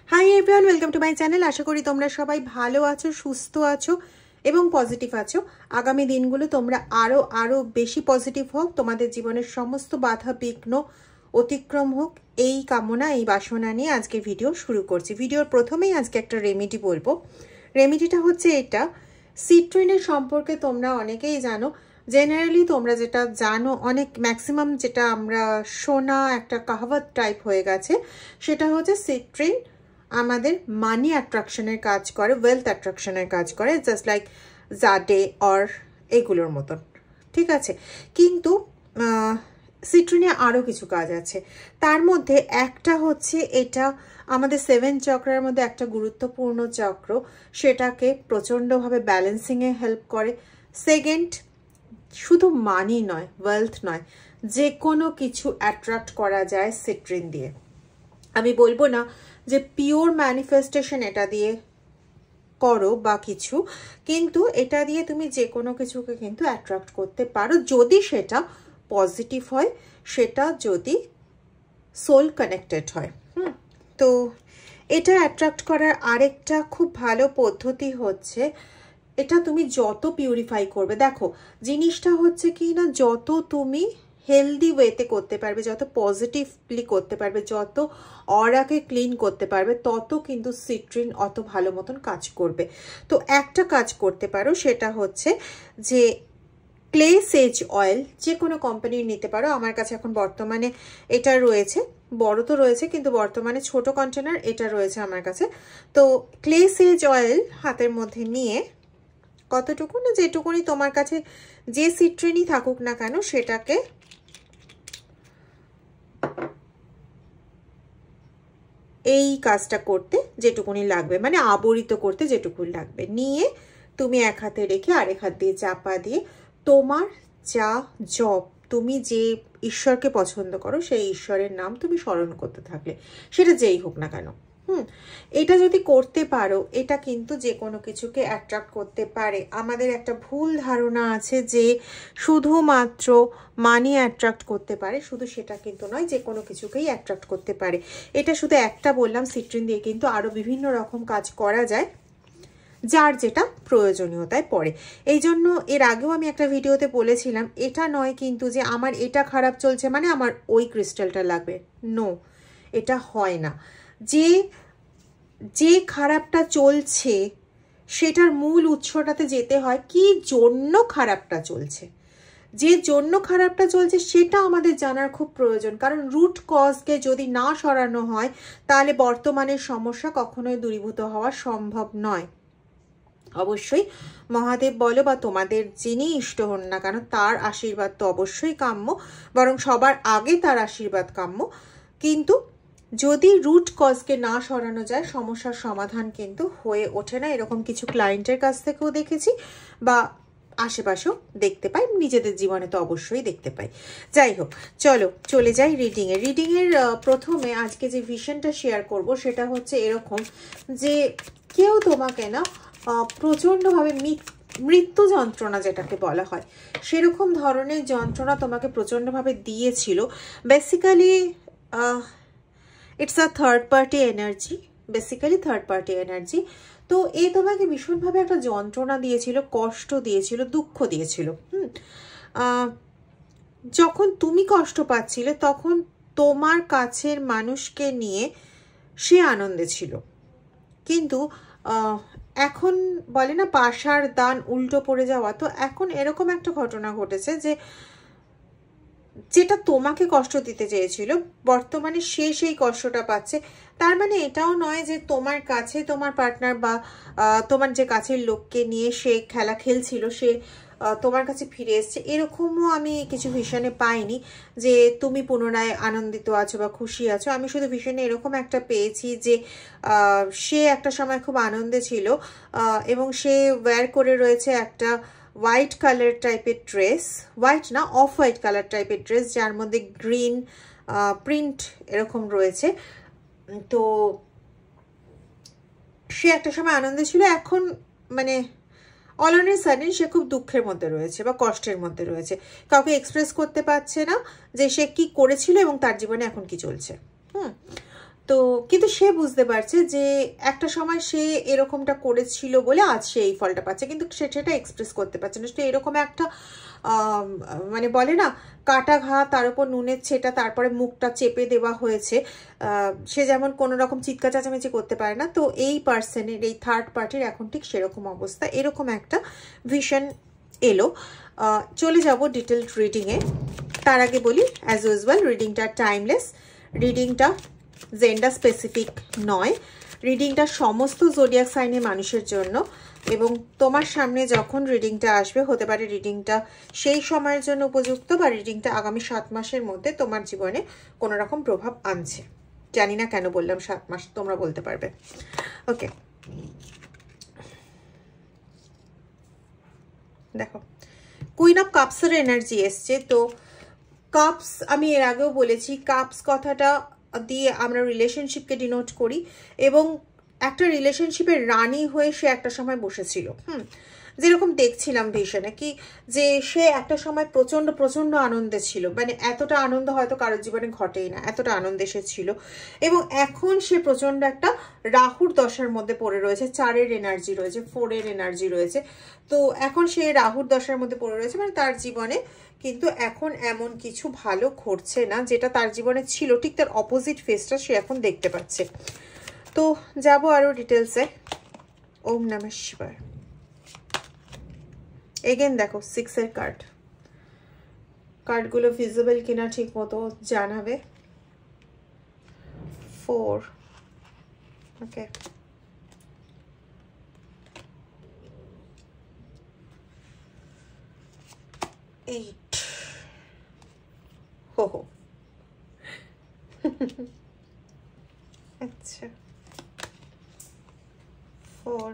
High everyone, welcome to my channel. আশা করি তোমরা সবাই ভালো আছো, সুস্থ আছো এবং পজিটিভ আছো। আগামী দিনগুলো তোমরা আরো বেশি পজিটিভ হোক, তোমাদের জীবনের সমস্ত বাধা বিঘ্ন অতিক্রম হোক, এই কামনা, এই বাসনা নিয়ে আজকে ভিডিও শুরু করছি। ভিডিওর প্রথমেই আজকে একটা রেমেডি বলবো। রেমেডিটা হচ্ছে এটা। সিট্রিনের সম্পর্কে তোমরা অনেকেই জানো। জেনারেলি তোমরা যেটা জানো, অনেক ম্যাক্সিমাম যেটা আমরা শোনা একটা কাহাওয়াত টাইপ হয়ে গেছে, সেটা হচ্ছে সিট্রিন আমাদের মানি অ্যাট্রাকশনের কাজ করে, ওয়েলথ অ্যাট্রাকশনের কাজ করে, জাস্ট লাইক জাডে অর এগুলোর মতন, ঠিক আছে। কিন্তু সিট্রিনে আরও কিছু কাজ আছে। তার মধ্যে একটা হচ্ছে এটা আমাদের 7 চক্রের মধ্যে একটা গুরুত্বপূর্ণ চক্র, সেটাকে প্রচণ্ডভাবে ব্যালেন্সিংয়ে হেল্প করে। সেকেন্ড, শুধু মানি নয়, ওয়েলথ নয়, যে কোনো কিছু অ্যাট্রাক্ট করা যায় সিট্রিন দিয়ে। আমি বলবো না যে পিওর ম্যানিফেস্টেশন এটা দিয়ে করো বা কিছু, কিন্তু এটা দিয়ে তুমি যে কোনো কিছুকে কিন্তু অ্যাট্রাক্ট করতে পারো, যদি সেটা পজিটিভ হয়, সেটা যদি সোল কানেক্টেড হয়। তো এটা অ্যাট্রাক্ট করার আরেকটা খুব ভালো পদ্ধতি হচ্ছে, এটা তুমি যত পিউরিফাই করবে, দেখো জিনিসটা হচ্ছে কি না, যত তুমি হেলদি ওয়েতে করতে পারবে, যত পজিটিভলি করতে পারবে, যত অরাকে ক্লিন করতে পারবে, তত কিন্তু সিট্রিন অত ভালো মতন কাজ করবে। তো একটা কাজ করতে পারো, সেটা হচ্ছে যে ক্লে সেজ অয়েল যে কোনো কোম্পানির নিতে পারো। আমার কাছে এখন বর্তমানে এটা রয়েছে, বড় তো রয়েছে কিন্তু বর্তমানে ছোট কন্টেনার এটা রয়েছে আমার কাছে। তো ক্লে সেজ অয়েল হাতের মধ্যে নিয়ে কতটুকু না, যেটুকুনি তোমার কাছে যে সিট্রিনই থাকুক না কেন, সেটাকে এই কাজটা করতে যেটুকুনি লাগবে, মানে আবরিত করতে যেটুকুনি লাগবে, নিয়ে তুমি এক হাতে রেখে আরেক হাত দিয়ে চাপা দিয়ে তোমার যা জপ, তুমি যে ঈশ্বরকে পছন্দ করো সেই ঈশ্বরের নাম তুমি স্মরণ করতে থাকলে, সেটা যেই হোক না কেন। এটা যদি করতে পারো, এটা কিন্তু যে কোনো কিছুকে অ্যাট্রাক্ট করতে পারে। আমাদের একটা ভুল ধারণা আছে যে শুধুমাত্র মানি অ্যাট্রাক্ট করতে পারে, শুধু সেটা কিন্তু নয়, যে কোনো কিছুকেই অ্যাট্রাক্ট করতে পারে। এটা শুধু একটা বললাম, সিট্রিন দিয়ে কিন্তু আরও বিভিন্ন রকম কাজ করা যায়, যার যেটা প্রয়োজনীয়তায় পড়ে। এই জন্য এর আগেও আমি একটা ভিডিওতে বলেছিলাম, এটা নয় কিন্তু যে আমার এটা খারাপ চলছে মানে আমার ওই ক্রিস্টালটা লাগবে, নো, এটা হয় না। যে খারাপটা চলছে সেটার মূল উৎসটাতে যেতে হয়, কি জন্য খারাপটা চলছে, যে জন্য খারাপটা চলছে সেটা আমাদের জানার খুব প্রয়োজন। কারণ রুট কজকে যদি না সরানো হয়, তাহলে বর্তমানের সমস্যা কখনোই দূরীভূত হওয়া সম্ভব নয়। অবশ্যই মহাদেব বলো বা তোমাদের যিনি ইষ্ট হন না কেন, তার আশীর্বাদ তো অবশ্যই কাম্য, বরং সবার আগে তার আশীর্বাদ কাম্য। কিন্তু যদি রুট কজকে না সরানো যায়, সমস্যার সমাধান কিন্তু হয়ে ওঠে না। এরকম কিছু ক্লায়েন্টের কাছ থেকেও দেখেছি বা আশেপাশেও দেখতে পাই, নিজেদের জীবনে তো অবশ্যই দেখতে পাই। যাই হোক, চলো চলে যাই রিডিংয়ে। রিডিংয়ের প্রথমে আজকে যে ভিশনটা শেয়ার করব, সেটা হচ্ছে এরকম যে কেউ তোমাকে না প্রচণ্ডভাবে মৃত্যু যন্ত্রণা যেটাকে বলা হয়, সেরকম ধরনের যন্ত্রণা তোমাকে প্রচণ্ডভাবে দিয়েছিল। Basically it's a third party energy, basically third party energy. তো এই তোমাকে ভীষণভাবে একটা যন্ত্রণা দিয়েছিল, কষ্ট দিয়েছিল, দুঃখ দিয়েছিল। যখন তুমি কষ্ট পাচ্ছিলে, তখন তোমার কাছের মানুষকে নিয়ে সে আনন্দে ছিল। কিন্তু এখন বলে না পাশার দান উল্টো পড়ে যাওয়া, তো এখন এরকম একটা ঘটনা ঘটেছে যে যেটা তোমাকে কষ্ট দিতে চেয়েছিল, বর্তমানে সে সেই কষ্টটা পাচ্ছে। তার মানে এটাও নয় যে তোমার কাছে তোমার পার্টনার বা তোমার যে কাছের লোককে নিয়ে সে খেলা খেলছিল, সে তোমার কাছে ফিরে এসছে, এরকমও আমি কিছু ভিশনে পাইনি যে তুমি পুনরায় আনন্দিত আছো বা খুশি আছো। আমি শুধু ভিশনে এরকম একটা পেয়েছি যে সে একটা সময় খুব আনন্দে ছিল এবং সে ওয়্যার করে রয়েছে একটা হোয়াইট কালার টাইপের ড্রেস, হোয়াইট না, অফ হোয়াইট কালার টাইপের ড্রেস, যার মধ্যে গ্রিন প্রিন্ট এরকম রয়েছে। তো সে একটা সময় আনন্দে ছিল, এখন মানে অল অন এ সাডেন সে খুব দুঃখের মধ্যে রয়েছে বা কষ্টের মধ্যে রয়েছে, কাউকে এক্সপ্রেস করতে পারছে না যে সে কি করেছিল এবং তার জীবনে এখন কি চলছে। তো কিন্তু সে বুঝতে পারছে যে একটা সময় সে এরকমটা করেছিল বলে আজ সে এই ফলটা পাচ্ছে, কিন্তু সেটা এক্সপ্রেস করতে পারছে না। সে এরকম একটা মানে বলে না কাটা ঘা, তার উপর নুনের ছেটা, তারপরে মুখটা চেপে দেওয়া হয়েছে, সে যেমন কোনো রকম চিৎকার চেঁচামেচি করতে পারে না, তো এই পার্সনের, এই থার্ড পার্টির এখন ঠিক সেরকম অবস্থা। এরকম একটা ভিশন এলো। চলে যাব ডিটেলড রিডিংয়ে। তার আগে বলি অ্যাজ ইউজুয়াল রিডিংটা টাইমলেস, রিডিংটা জেন্ডার স্পেসিফিক নয়, রিডিংটা সমস্ত জোডিয়াক সাইনের মানুষের জন্য। এবং তোমার সামনে যখন রিডিংটা আসবে, হতে পারে রিডিংটা সেই সময়ের জন্য উপযুক্ত, বা রিডিংটা আগামী 7 মাসের মধ্যে তোমার জীবনে কোনো রকম প্রভাব আনছে। জানি না কেন বললাম 7 মাস, তোমরা বলতে পারবে। ওকে, দেখো কুইন অফ কাপসের এনার্জি এসছে। তো কাপস, আমি এর আগেও বলেছি, কাপস কথাটা দিয়ে আমরা রিলেশনশিপকে ডিনোট করি, এবং একটা রিলেশনশিপের রানী হয়ে সে একটা সময় বসেছিল। যেরকম দেখছিলাম ভিশনে কি, যে সে একটা সময় প্রচণ্ড প্রচণ্ড আনন্দে ছিল, মানে এতটা আনন্দ হয়তো কারোর জীবনে ঘটেই না, এতটা আনন্দে সে ছিল। এবং এখন সে প্রচণ্ড একটা রাহুর দশার মধ্যে পড়ে রয়েছে, 4-এর এনার্জি রয়েছে, 4-এর এনার্জি রয়েছে। তো এখন সে রাহুর দশার মধ্যে পড়ে রয়েছে, মানে তার জীবনে কিন্তু এখন এমন কিছু ভালো ঘটছে না যেটা তার জীবনে ছিল, ঠিক তার অপোজিট ফেসটা সে এখন দেখতে পাচ্ছে। তো যাব আরো ডিটেলসে। ওম নমঃ শিবায়। এগেন দেখো 6-এর কার্ড, কার্ডগুলো ভিজিবল কিনা ঠিক মতো জানাবে। 4, ওকে, 8, হো হো আচ্ছা 4।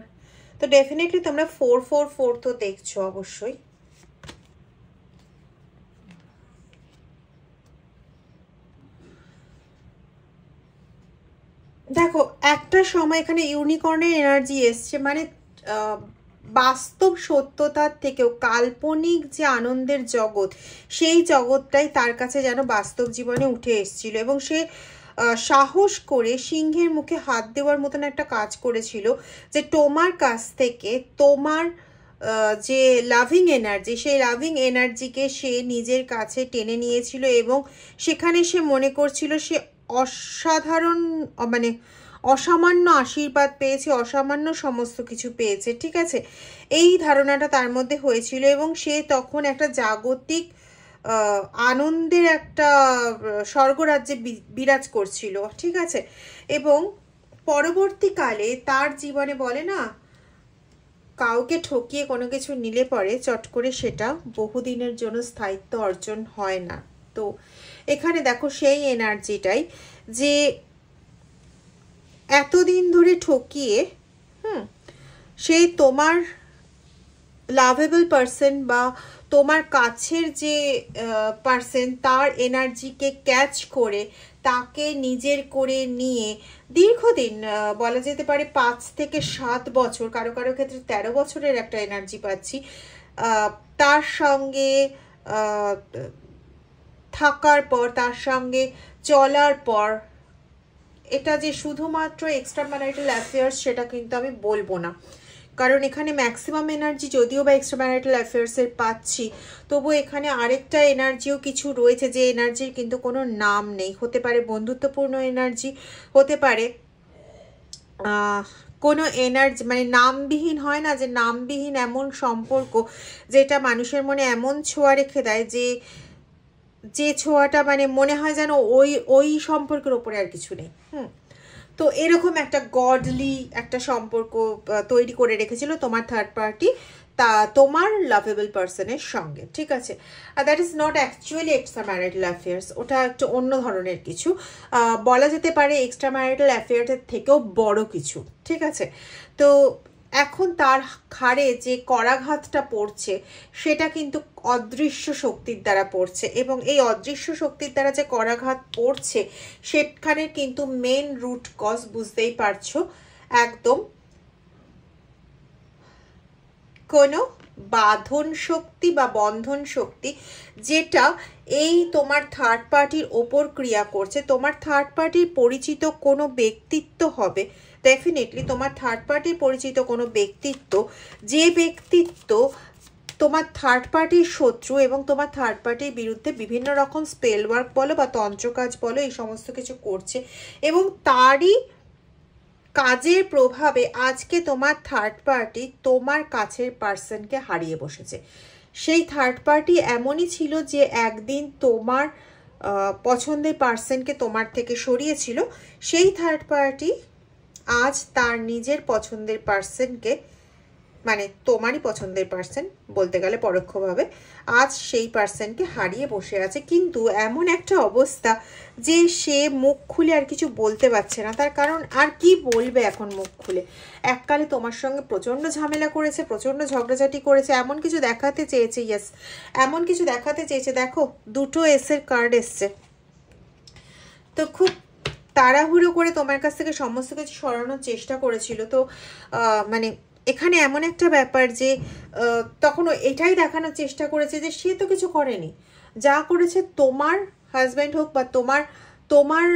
তো ডেফিনেটলি তোমরা 444 তো দেখছো অবশ্যই। দেখো একটা সময় এখানে ইউনিকর্নের এনার্জি এসছে, মানে বাস্তব সত্যতার থেকেও কাল্পনিক যে আনন্দের জগৎ, সেই জগৎটাই তার কাছে যেন বাস্তব জীবনে উঠে এসেছিল, এবং সে সাহস করে সিংহের মুখে হাত দেওয়ার মতন একটা কাজ করেছিল, যে তোমার কাছ থেকে তোমার যে লাভিং এনার্জি, সেই লাভিং এনার্জিকে সে নিজের কাছে টেনে নিয়েছিল, এবং সেখানে সে মনে করছিল সে অসাধারণ, মানে অসামান্য আশীর্বাদ পেয়েছে, অসামান্য সমস্ত কিছু পেয়েছে, ঠিক আছে, এই ধারণাটা তার মধ্যে হয়েছিল। এবং সে তখন একটা জাগতিক আনন্দের একটা স্বর্গরাজ্যে বিরাজ করছিল, ঠিক আছে। এবং পরবর্তীকালে তার জীবনে বলে না, কাউকে ঠকিয়ে কোনো কিছু নিলে পরে চট করে সেটা বহুদিনের জন্য স্থায়িত্ব অর্জন হয় না। তো এখানে দেখো সেই এনার্জিটাই, যে এতদিন ধরে ঠকিয়ে সেই তোমার লাভেবল পার্সন বা তোমার কাছের যে পার্সন, তার এনার্জিকে ক্যাচ করে তাকে নিজের করে নিয়ে দীর্ঘদিন, বলা যেতে পারে 5 থেকে 7 বছর, কারো কারো ক্ষেত্রে 13 বছরের একটা এনার্জি পাচ্ছি, তার সঙ্গে থাকার পর, তার সঙ্গে চলার পর, এটা যে শুধুমাত্র এক্সট্রা ম্যারিটাল অ্যাফেয়ার্স সেটা কিন্তু আমি বলবো না, কারণ এখানে ম্যাক্সিমাম এনার্জি যদিও বা এক্সট্রা ম্যারিটাল অ্যাফেয়ার্সের পাচ্ছি, তবু এখানে আরেকটা এনার্জিও কিছু রয়েছে, যে এনার্জির কিন্তু কোনো নাম নেই। হতে পারে বন্ধুত্বপূর্ণ এনার্জি, হতে পারে কোনো এনার্জি, মানে নামবিহীন হয় না, যে নামবিহীন এমন সম্পর্ক যেটা মানুষের মনে এমন ছোঁয়া রেখে দেয়, যে ছোঁয়াটা মানে মনে হয় যেন ওই সম্পর্কের ওপরে আর কিছু নেই। তো এরকম একটা গডলি একটা সম্পর্ক তৈরি করে রেখেছিল তোমার থার্ড পার্টি তা তোমার লাভেবল পার্সনের সঙ্গে, ঠিক আছে। আর that is not actually extra marital affairs, ওটা একটু অন্য ধরনের কিছু, বলা যেতে পারে এক্সট্রা ম্যারিটাল অ্যাফেয়ার্সের থেকেও বড় কিছু, ঠিক আছে। তো এখন তার ঘাড়ে যে করাঘাতটা পড়ছে সেটা কিন্তু অদৃশ্য শক্তির দ্বারা পড়ছে, এবং এই অদৃশ্য শক্তির দ্বারা যে করাঘাত পড়ছে সেখানে কিন্তু মেন রুট কজ বুঝতেই পারছো, একদম কোনো বাঁধন শক্তি বা বন্ধন শক্তি যেটা এই তোমার থার্ড পার্টির ওপর ক্রিয়া করছে। তোমার থার্ড পার্টির পরিচিত কোনো ব্যক্তিত্ব হবে, ডেফিনেটলি তোমার থার্ড পার্টির পরিচিত কোনো ব্যক্তিত্ব, যে ব্যক্তিত্ব তোমার থার্ড পার্টির শত্রু এবং তোমার থার্ড পার্টির বিরুদ্ধে বিভিন্ন রকম স্পেল ওয়ার্ক বলো বা তন্ত্রকাজ বলো, এই সমস্ত কিছু করছে এবং তারই কাজের প্রভাবে আজকে তোমার থার্ড পার্টি তোমার কাছের পার্সনকে হারিয়ে বসেছে। সেই থার্ড পার্টি এমনই ছিল যে একদিন তোমার পছন্দের পার্সনকে তোমার থেকে সরিয়েছিল, সেই থার্ড পার্টি আজ তার নিজের পছন্দের পার্সনকে, মানে তোমারই পছন্দের পার্সন বলতে গেলে পরোক্ষভাবে, আজ সেই পার্সনকে হারিয়ে বসে আছে। কিন্তু এমন একটা অবস্থা যে সে মুখ খুলে আর কিছু বলতে পারছে না। তার কারণ আর কি বলবে এখন মুখ খুলে? এককালে তোমার সঙ্গে প্রচণ্ড ঝামেলা করেছে, প্রচণ্ড ঝগড়াঝাটি করেছে, এমন কিছু দেখাতে চেয়েছে। ইয়েস, এমন কিছু দেখাতে চেয়েছে। দেখো, দুটো এসের কার্ড এসছে। তো খুব তাড়াহুড়ো করে তোমার কাছ থেকে সমস্ত কিছু সরানোর চেষ্টা করেছিল। তো মানে এখানে এমন একটা ব্যাপার যে তখন এটাই দেখানোর চেষ্টা করেছে যে সে তো কিছু করেনি, যা করেছে তোমার হাজব্যান্ড হোক বা তোমার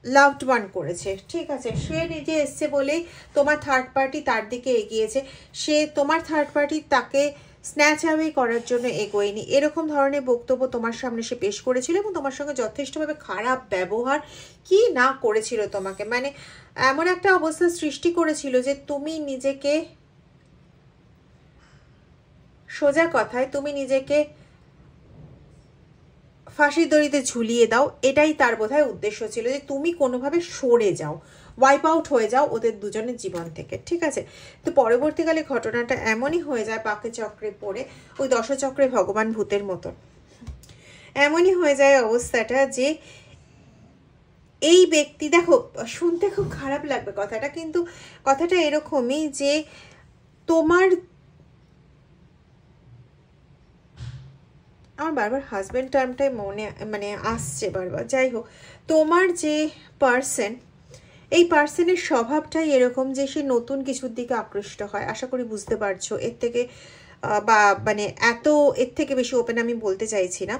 লাভড ওয়ান করেছে। ঠিক আছে, সে নিজে এসছে বলেই তোমার থার্ড পার্টি তার দিকে এগিয়েছে। সে তোমার থার্ড পার্টি তাকে স্ন্যাচ অ্যাওয়ে করার জন্য এগোয়নি। এরকম ধরনের বক্তব্য তোমার সামনে সে পেশ করেছিল এবং তোমার সঙ্গে যথেষ্টভাবে খারাপ ব্যবহার কি না করেছিল তোমাকে, মানে এমন একটা অবস্থা সৃষ্টি করেছিল যে তুমি নিজেকে, সোজা কথায় তুমি নিজেকে ফাঁসির দড়িতে ঝুলিয়ে দাও। এটাই তার বোধহয় উদ্দেশ্য ছিল, যে তুমি কোনোভাবে সরে যাও, ওয়াইপ আউট হয়ে যাও ওদের দুজনের জীবন থেকে। ঠিক আছে, তো পরবর্তীকালে ঘটনাটা এমনই হয়ে যায়, পাকে চক্রে পড়ে ওই দশচক্রে ভগবান ভূতের মতন এমনই হয়ে যায় অবস্থাটা যে এই ব্যক্তি, দেখো শুনতে খুব খারাপ লাগবে কথাটা, কিন্তু কথাটা এরকমই যে তোমার, আমার বারবার হাজব্যান্ড টার্মটাই মানে আসছে বারবার, যাই হোক, তোমার যে পার্সন, এই পার্সনের স্বভাবটাই এরকম যে সে নতুন কিছুর দিকে আকৃষ্ট হয়। আশা করি বুঝতে পারছো। এর থেকে বা মানে এর থেকে বেশি ওপেন আমি বলতে চাইছি না।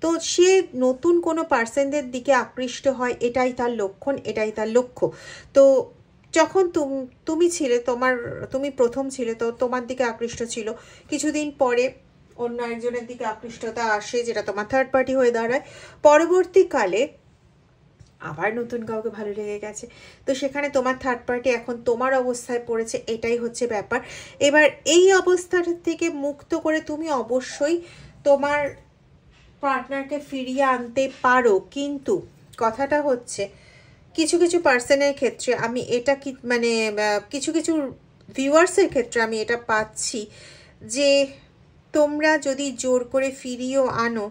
তো সে নতুন কোনো পার্সনদের দিকে আকৃষ্ট হয়, এটাই তার লক্ষণ, এটাই তার লক্ষ্য। তো যখন তুমি ছিলে, তুমি প্রথম ছিলে, তো তোমার দিকে আকৃষ্ট ছিল। কিছুদিন পরে অন্য একজনের দিকে আকৃষ্টতা আসে, যেটা তোমার থার্ড পার্টি হয়ে দাঁড়ায়। পরবর্তীকালে আবার নতুন কাউকে ভালো লেগে গেছে, তো সেখানে তোমার থার্ড পার্টি এখন তোমার অবস্থায় পড়েছে। এটাই হচ্ছে ব্যাপার। এবার এই অবস্থাটা থেকে মুক্ত করে তুমি অবশ্যই তোমার পার্টনারকে ফিরিয়ে আনতে পারো, কিন্তু কথাটা হচ্ছে কিছু কিছু পার্সনের ক্ষেত্রে আমি এটা মানে কিছু কিছু ভিউয়ার্সের ক্ষেত্রে আমি এটা পাচ্ছি যে তোমরা যদি জোর করে ফিরিয়েও আনো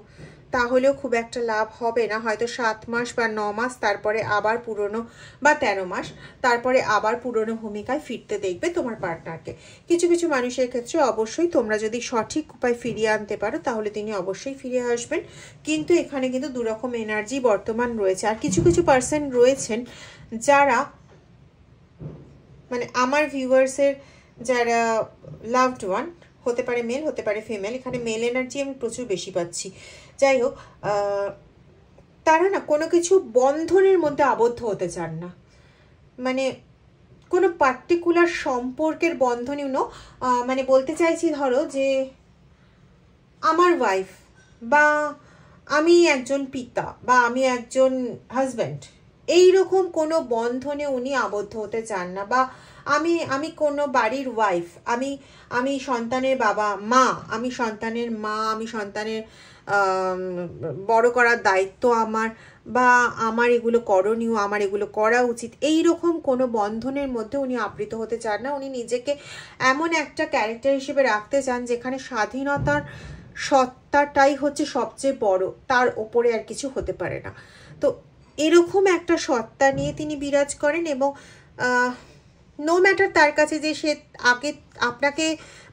তাহলেও খুব একটা লাভ হবে না। হয়তো 7 মাস বা 9 মাস, তারপরে আবার পুরনো, বা 13 মাস, তারপরে আবার পুরনো ভূমিকায় ফিরতে দেখবে তোমার পার্টনারকে। কিছু কিছু মানুষের ক্ষেত্রে অবশ্যই তোমরা যদি সঠিক উপায় ফিরিয়ে আনতে পারো তাহলে তিনি অবশ্যই ফিরে আসবেন। কিন্তু এখানে কিন্তু দুরকম এনার্জি বর্তমান রয়েছে। আর কিছু কিছু পার্সন রয়েছেন যারা, মানে আমার ভিউয়ার্সের যারা লাভড ওয়ান, হতে পারে মেল হতে পারে ফিমেল, এখানে মেল এনার্জি আমি প্রচুর বেশি পাচ্ছি। যাই হোক, তারা না কোনো কিছু বন্ধনের মধ্যে আবদ্ধ হতে চান না, মানে কোনো পার্টিকুলার সম্পর্কের বন্ধন, মানে বলতে চাইছি ধরো যে আমার ওয়াইফ, বা আমি একজন পিতা, বা আমি একজন হাজব্যান্ড, এইরকম কোনো বন্ধনে উনি আবদ্ধ হতে চান না। বা আমি কোনো বাড়ির ওয়াইফ, আমি সন্তানের বাবা মা, আমি সন্তানের মা, আমি সন্তানের বড় করার দায়িত্ব আমার, বা আমার এগুলো করণীয়, আমার এগুলো করা উচিত, এই রকম কোনো বন্ধনের মধ্যে উনি আবৃত হতে চান না। উনি নিজেকে এমন একটা ক্যারেক্টার হিসেবে রাখতে চান যেখানে স্বাধীনতার সত্তাটাই হচ্ছে সবচেয়ে বড়, তার ওপরে আর কিছু হতে পারে না। তো এরকম একটা সত্তা নিয়ে তিনি বিরাজ করেন এবং নো ম্যাটার তার কাছে যে সে আগে আপনাকে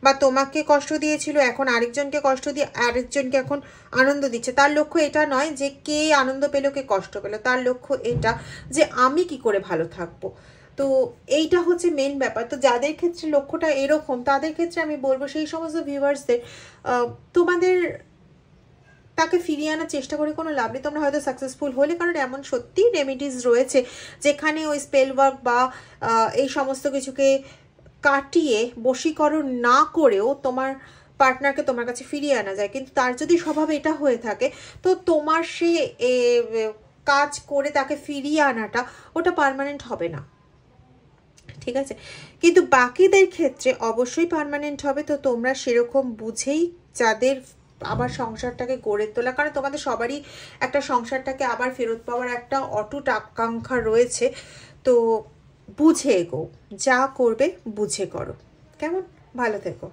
বা তোমাকে কষ্ট দিয়েছিল, এখন আরেকজনকে কষ্ট দিয়ে আরেকজনকে এখন আনন্দ দিচ্ছে। তার লক্ষ্য এটা নয় যে কে আনন্দ পেল কে কষ্ট পেল, তার লক্ষ্য এটা যে আমি কি করে ভালো থাকবো। তো এইটা হচ্ছে মেন ব্যাপার। তো যাদের ক্ষেত্রে লক্ষ্যটা এরকম তাদের ক্ষেত্রে আমি বলবো সেই সমস্ত ভিউয়ার্সদের তোমাদের তাকে ফিরিয়ে আনার চেষ্টা করে কোনো লাভ নেই। তোমরা হয়তো সাকসেসফুল হলে, কারণ এমন সত্যি রেমিডিস রয়েছে যেখানে ওই স্পেল ওয়ার্ক বা এই সমস্ত কিছুকে কাটিয়ে বশীকরণ না করেও তোমার পার্টনারকে তোমার কাছে ফিরিয়ে আনা যায়। কিন্তু তার যদি স্বভাব এটা হয়ে থাকে, তো তোমার সে কাজ করে তাকে ফিরিয়ে আনাটা ওটা পার্মানেন্ট হবে না, ঠিক আছে? কিন্তু বাকিদের ক্ষেত্রে অবশ্যই পার্মানেন্ট হবে। তো তোমরা সেরকম বুঝেই যাদের আবার সংসারটাকে গড়ে তোলা, কারণ তোমাদের সবারই একটা সংসারটাকে আবার ফেরত পাওয়ার একটা অটুট আকাঙ্ক্ষা রয়েছে, তো বুঝে এগো, যা করবে বুঝে করো, কেমন? ভালো থেকো।